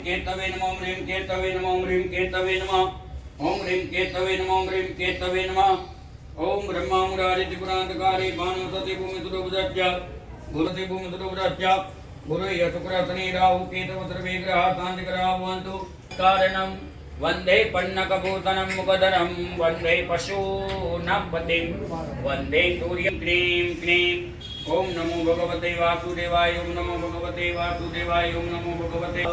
केतवे नमः ओम ह्रीं केतवे नमः ओम ह्रीं केतवे नमः ओम ह्रीं केतवे नमः ओम ह्रीं केतवे नमः ओम ब्रह्मा मुरारी त्रिपुरांतकारी भानुसति भूमि सुरभुजस्य गुरुति भूमि सुरभुजस्य गुरु शुक्रशनि राहु केतव सर्वे ग्रहाः शान्तिकराः भवन्तु कारणं वन्दे पन्नकभूषणं मुखधरं वन्दे पशूनां पतिं वन्दे सूर्यं क्लीं क्लीं ओम नमो भगवते वासुदेवाय ओम नमो भगवते वासुदेवाय ओम नमो भगवते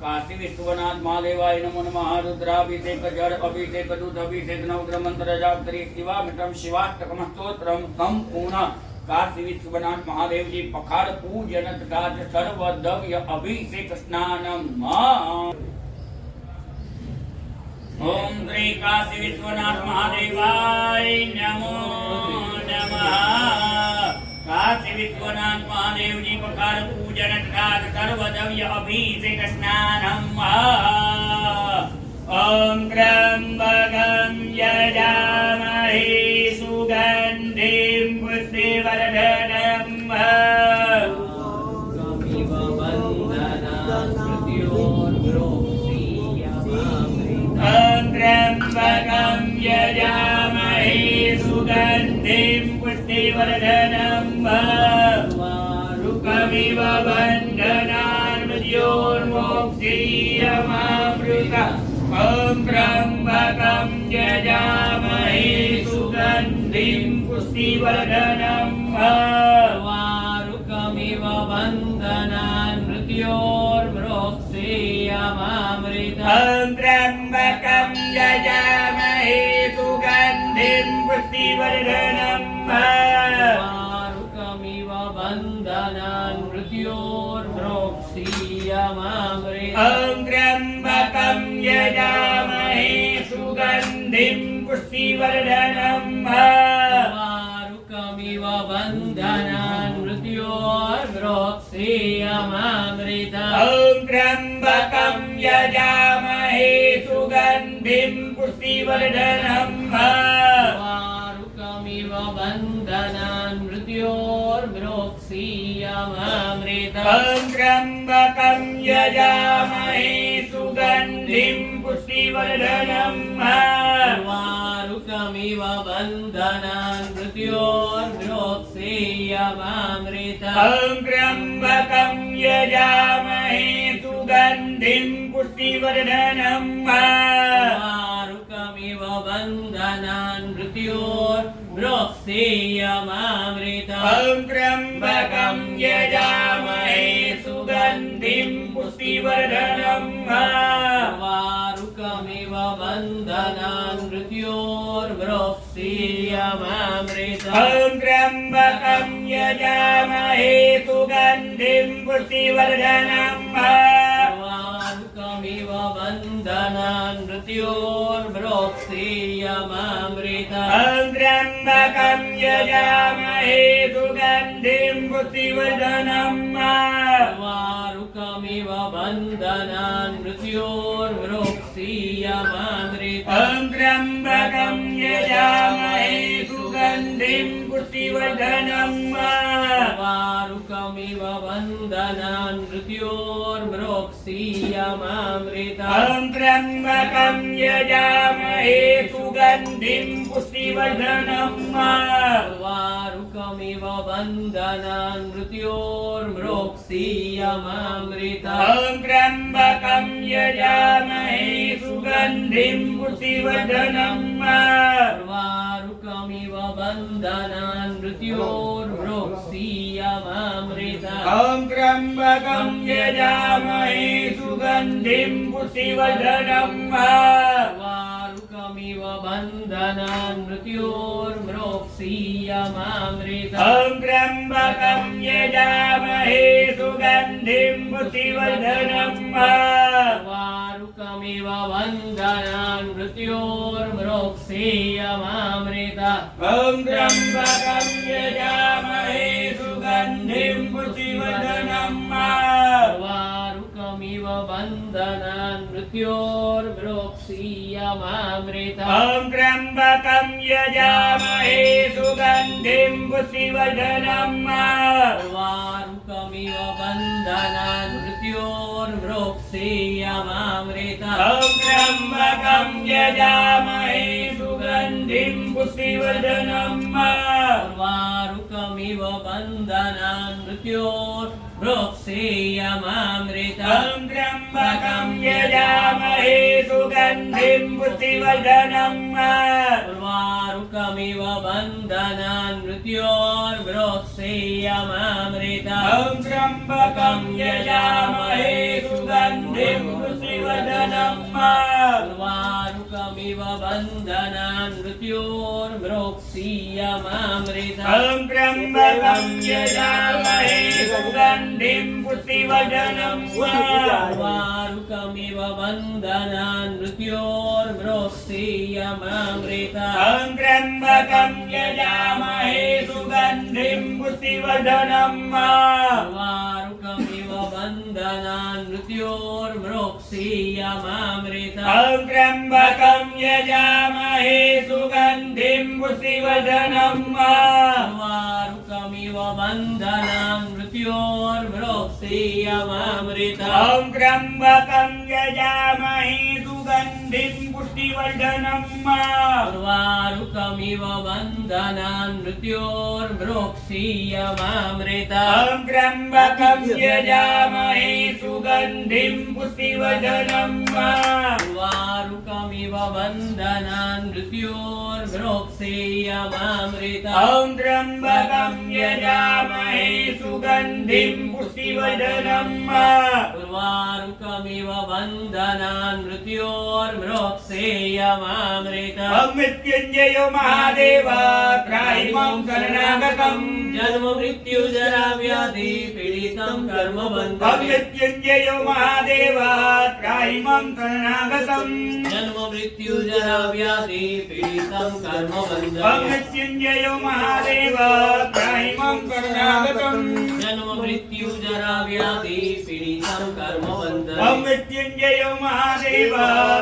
काशी विश्वनाथ महादेवाय नमो नमः रुद्राभिषेक जल अभिषेक दूध अभिषेक नवग्रह मंत्र जाप करी शिवामित्रम शिवाष्टकम स्तोत्रम संपूर्ण काशी विश्वनाथ महादेव जी पखार पूजन तथा सर्वद्रव्य अभिषेक स्नानम ओम श्री काशी विश्वनाथ महादेवाय नमो नमः काशी विश्वनाथ महादेव जी पखार पूजन तथा सर्वद्रव्य अभिषेक स्नानम ओम त्र्यंबकं यजामहे सुगंधिं पुष्टिवर्धनम् त्र्यंबकं यजामहे सुगंधिं पुष्टिवर्धनम् वारुकमिव बन्धनान् मृत्योर्मोक्षीयमामृतम् ओम त्र्यंबकं यजामहे सुगंधिं पुष्टिवर्धनम् वारुकमिव बन्धनान् मृत्योर्मोक्षीयमामृतम् त्र्यंबकं यजामहे सुगंधिं पुष्टिवर्धनम् वारुकमिव बन्धनान् मृत्योर्मोक्षीयमामृतम् त्र्यंबकं यजामहे सुगंधिं पुष्टिवर्धनम् वारुकमिव बन्धनान् मृत्योर्मोक्षीयमामृतम् त्र्यंबकं यजामहे सुगंधिं पुष्टिवर्धनम् वारुकमिव बन्धनान् मृत्योर्मोक्षीयमामृतम् त्र्यंबकं यजामहे सुगंधिं पुष्टिवर्धनम् वारुकमिव बन्धनान् मृत्योर्मोक्षीयमामृतम् त्र्यंबकं यजामहे सुगंधिं पुष्टिवर्धनम् वारुकमिव बन्धनान् मृत्योर्मोक्षीयमामृतम् त्र्यंबकं यजामहे सुगंधिं पुष्टिवर्धनम् वारुकमिव बन्धनान् मृत्योर्मोक्षीयमामृतम् त्र्यंबकं यजामहे सुगंधिं पुष्टिवर्धनम् वारुकमिव बन्धनान् मृत्योर्मोक्षीयमामृतम् त्र्यंबकं यजामहे सुगंधिं पुष्टिवर्धनम् वारुकमिव बन्धनान् मृत्योर्मोक्षीयमामृतम् त्र्यंबकं यजामहे सुगंधिं पुष्टिवर्धनम् वारुकमिव बन्धनान् मृत्योर्मोक्षीयमामृतम् त्र्यंबकं यजामहे सुगंधिं पुष्टिवर्धनम् वारुकमिव बन्धनान् मृत्योर्मोक्षीयमामृतम् त्र्यंबकं यजामहे सुगंधिं पुष्टिवर्धनम् वारुकमिव बन्धनान् मृत्योर्मोक्षीयमामृतम् त्र्यंबकं यजामहे सुगंधिं पुष्टिवर्धनम् वारुकमिव बन्धनान् मृत्योर्मोक्षीयमामृतम् त्र्यंबकं यजामहे सुगंधिं पुष्टिवर्धनम् वारुकमिव बन्धनान् मृत्योर्मोक्षीयमामृतम् त्र्यंबकं यजामहे सुगंधिं पुष्टिवर्धनम् वारुकमिव बन्धनान् मृत्योर्मोक्षीयमामृतम् त्र्यंबकं यजामहे सुगंधिं पुष्टिवर्धनम् वारुकमिव वारुकमिव बन्धनान् मृत्योर्मृक्षीयमामृतम् त्र्यम्बकं यजामहे सुगन्धिं पुष्टिवर्धनम् वारुकमिव बन्धनान् मृत्योर्मृक्षीयमामृतम् त्र्यम्बकं यजामहे सुगन्धिं पुष्टिवर्धनम् वारुकमिव बन्धनान् मृत्योर्मृक्षीयमामृतम् त्र्यम्बकं यजामहे सुगन्धिं पुष्टिवर्धनम् वारुकमिव बन्धनान् मृत्योर्मृक्षीयमामृतम् त्र्यम्बकं यजामहे सुगन्धिं पुष्टिवर्धनम् वारुकमिव बन्धनान् मृत्योर्मृक्षीयमामृतम् त्र्यम्बकं यजामहे सुगन्धिं पुष्टिवर्धनम् वारुकमिव बन्धनान् मृत्योर्मृक्षीयमामृतम् त्र्यम्बकं यजामहे सुगन्धिं पुष्टिवर्धनम् वारुकमिव बन्धनान् मृत्योर्मृक्षीयमामृतम् त्र्यम्बकं यजामहे सुगन्धिं पुष्टिवर्धनम् वारुकमिव बन्धनान् मृत्योर्मृक्षीयमामृतम् त्र्यम्बकं यजामहे सुगन्धिं पुष्टिवर्धनम् वारुकमिव बन्धनान् मृत्योर्मृक्षीयमामृतम् त्र्यम्बकं यजामहे सुगन्धिं पुष्टिवर्धनम् वारुकमिव बन्धनान् मृत्योर्मृक्षीयमामृतम् मृत्युञ्जयो महादेव त्राहिमां शरणागतम् जन्म मृत्यु जरा व्याधि पीडितं कर्म बन्धने मृत्युञ्जयो महादेव त्राहिमां शरणागतम् जन्म मृत्यु जरा व्याधि पीडितं कर्म बन्धने मृत्युञ्जयो महादेव त्राहिमां शरणागतम् जन्म मृत्यु जरा व्याधि पीडितं कर्म बन्धने मृत्युञ्जयो महादेव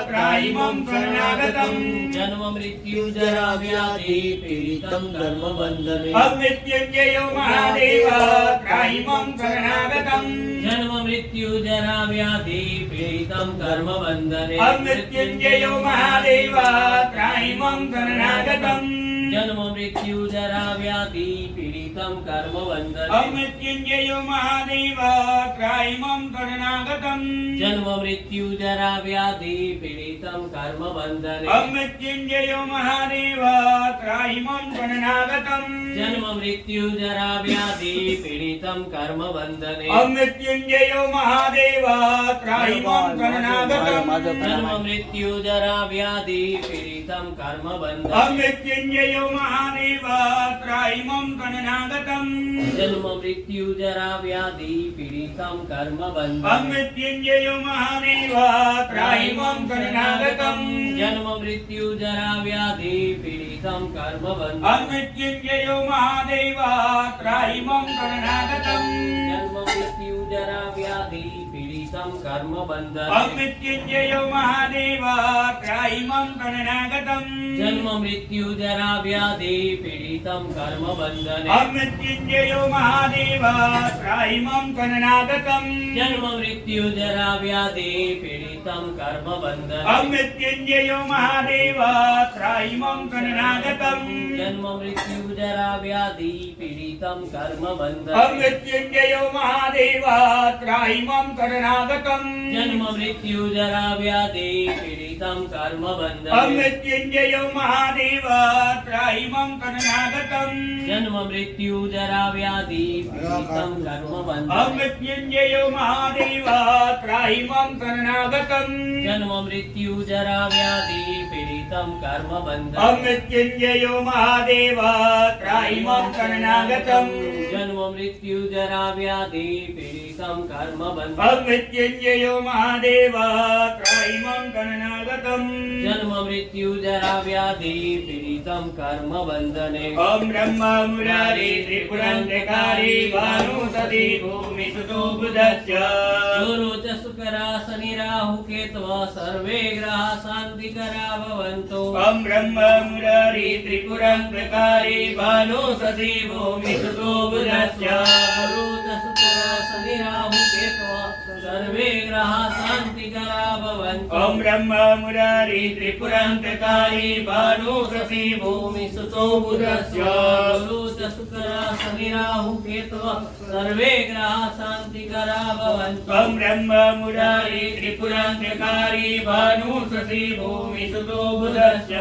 त्राहिमां शरणागतम् जन्म मृत्यु जरा व्याधि पीडितं कर्म बन्धने मृत्युञ्जयो महादेव त्राहिमां शरणागतम् जन्म मृत्यु जरा व्याधि पीडितं कर्म बन्धने मृत्युञ्जयो महादेव त्राहिमां शरणागतम् जन्म मृत्यु जरा व्याधि पीडितं कर्म बन्धने मृत्युञ्जयो महादेव त्राहिमां शरणागतम् जन्म मृत्यु जरा व्याधि पीडितं कर्म बन्धने मृत्युञ्जयो महादेव त्राहिमां शरणागतम् जन्म मृत्यु जरा व्याधि पीडितं कर्म बन्धने मृत्युञ्जयो महादेव त्राहिमां शरणागतम् जन्म मृत्यु जरा व्याधि पीडितं कर्म बन्धने मृत्युञ्जयो महादेव त्राहिमां शरणागतम् जन्म मृत्यु जरा व्याधि पीडितं कर्म बन्धने मृत्युञ्जयो महादेव त्राहिमां शरणागतम् जन्म मृत्यु जरा व्याधि पीडितं कर्म बन्धने मृत्युञ्जयो महादेव त्राहिमां शरणागतम् जन्म मृत्यु जरा व्याधि पीडितं कर्म बन्धने मृत्युञ्जयो महादेव त्राहिमां शरणागतम् जन्म मृत्यु जरा व्याधि पीडितं कर्म बन्धने मृत्युञ्जयो महादेव त्राहिमां शरणागतम् जन्म मृत्यु जरा व्याधि पीडितं कर्म बन्धने मृत्युञ्जयो महादेव त्राहिमां शरणागतम् जन्म मृत्यु जरा व्याधि पीडितं कर्म बन्धने मृत्युञ्जयो महादेव त्राहिमां शरणागतम् जन्म मृत्यु जरा व्याधि पीडितं कर्म बन्धने मृत्युञ्जयो महादेव त्राहिमां शरणागतम् जन्म मृत्यु जरा व्याधि पीडितं कर्म बन्धने मृत्युञ्जयो महादेव त्राहिमां शरणागतम् जन्म मृत्यु जरा व्याधि पीडितं कर्म बन्धने मृत्युञ्जयो महादेव त्राहिमां शरणागतम् जन्म मृत्यु जरा व्याधि पीडितं कर्म बन्धने मृत्युञ्जयो महादेव त्राहिमां शरणागतम् जन्म मृत्यु जरा व्याधि पीडितं कर्म बन्धने ॐ ब्रह्म मुरारी त्रिपुरन्त्रकारी भानुसती भूमिसुतो बुधश्च गुरु च शुकरा शनि राहु केतवः सर्वे ग्रहा शान्तिकरा भवन्तु ॐ ब्रह्म मुरारी त्रिपुरन्त्रकारी भानुसती भूमिसुतो बुधश्च गुरु च शुकरा शनि राहु केतवः सर्वे ग्रहाः शान्तिकरा भवन्तु। ओम ब्रह्म मुरारी त्रिपुरान्तकारी भानु शशि भूमि सुतो बुधस्य गुरु च शुक्रः शनि राहु केतवः सर्वे ग्रहाः शान्तिकरा भवन्तु। ओम ब्रह्म मुरारी त्रिपुरान्तकारी भानु शशि भूमि सुतो बुधस्य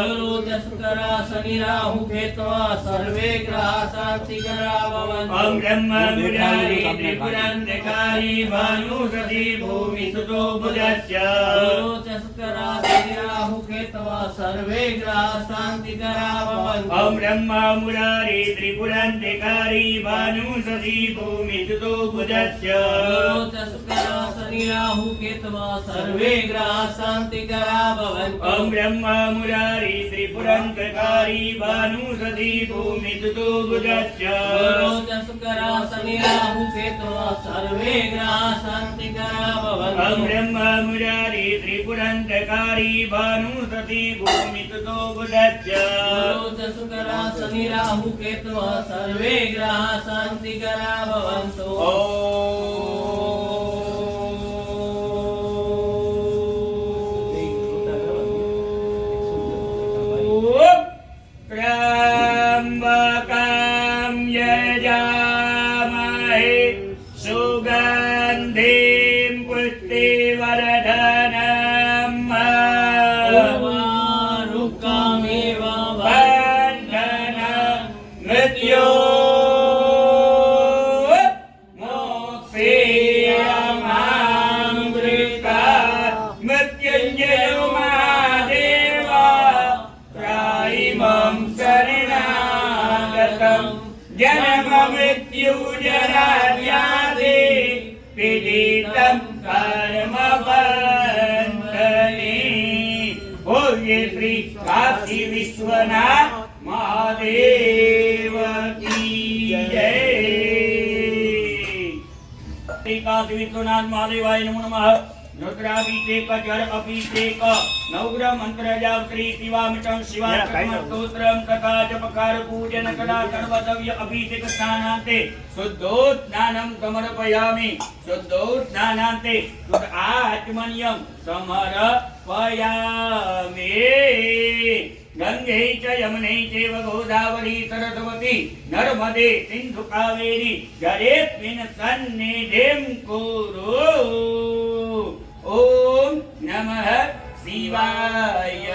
गुरु च शुक्रः शनि राहु केतवः सर्वे ग्रहाः शान्तिकरा भवन्तु। ओम ब्रह्म मुरारी त्रिपुरान्तकारी भानु शशि भूमि सुतो बुधस्य गुरु च शुक्रः शनि राहु केतवः सर्वे ग्रहाः शान्तिकरा भवन्तु। ओम ब्रह्म मुरारी त्रिपुरान्तकारी भानु शशि भूमि सुतो बुधस्य गुरु च शुक्रः शनि राहु केतवः सर्वे ग्रहाः शान्तिकरा भवन्तु। ओम ब्रह्म मुरारी त्रिपुरान्तकारी भानु शशि भूमि सुतो बुधस्य गुरु च शुक्रः शनि राहु केतवः सर्वे ग्रहाः शान्तिकरा भवन्तु। ओम ब्रह्म मुरारी त्रिपुरान्तकारी भानु शशि भूमि सुतो बुधस्य गुरु च शुक्रः शनि राहु केतवः सर्वे ग्रहाः शान्तिकरा भवन्तु। त्र्यम्बकं यजामहे सुगन्धिं पुष्टिवर्धनम् उर्वारुकमिव बन्धन मृत्यो मोक्षेयमामृता मृत्युञ्जयो महादेव त्रायिमं शरणागतं जन्म मृत्यु जरा व्याधि पीडितं कर्मबन्धने। बोलिए श्री काशी विश्वनाथ महादेव की जय। श्री काशी विश्वनाथ महादेवाय नमो नमः। रुद्राभिषेक जल अभिषेक नवग्रह मंत्र जाप श्री शिवामितं शिवार्पणं स्तोत्रं तथा जपकार पूजन कदा सर्वदव्य अभिषेक स्नानान्ते शुद्धोस्नानं समर्पयामि। शुद्धोस्नानान्ते शुद्ध आचमनीयं समर्पयामि। गंगे च यमुने चैव गोदावरी सरस्वती नर्मदे सिन्धु कावेरी जलेऽस्मिन् सन्निधिं कुरु। ओम नमः शिवाय।